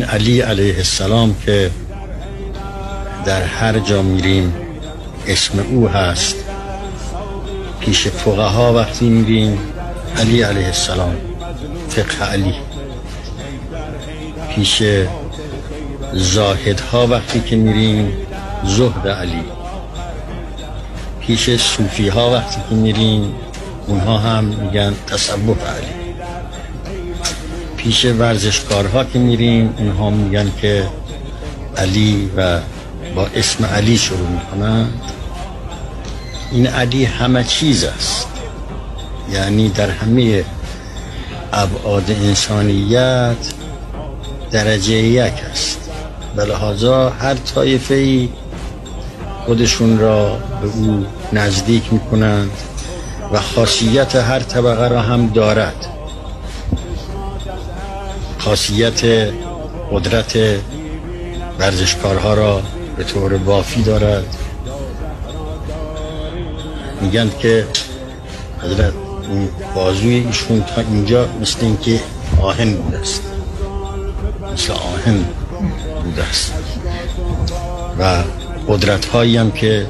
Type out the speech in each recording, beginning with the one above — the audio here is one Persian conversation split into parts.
علی علیه السلام که در هر جا میریم اسم او هست. پیش فقها وقتی میریم علی علیه السلام، فقه علی. پیش زاهدها وقتی که میریم زهد علی. پیش صوفی ها وقتی که میریم اونها هم میگن تصوف علی. پیش ورزشکارها که میریم اونها میگن که علی و با اسم علی شروع میکنن. این علی همه چیز است، یعنی در همه ابعاد انسانیت درجه یک است. به لحاظا هر طایفه‌ای خودشون را به او نزدیک میکنند و خاصیت هر طبقه را هم دارد. خاصیت قدرت ورزشکارها را به طور وافی دارد. میگن که حضرت این بازوی ایشون تا اینجا مثل اینکه آهن بوده است، مثل آهن بوده است. و قدرت هایی هم که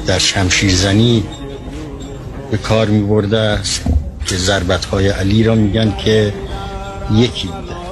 در شمشیرزنی به کار می برده است که ضربت های علی را میگن که یکی بوده.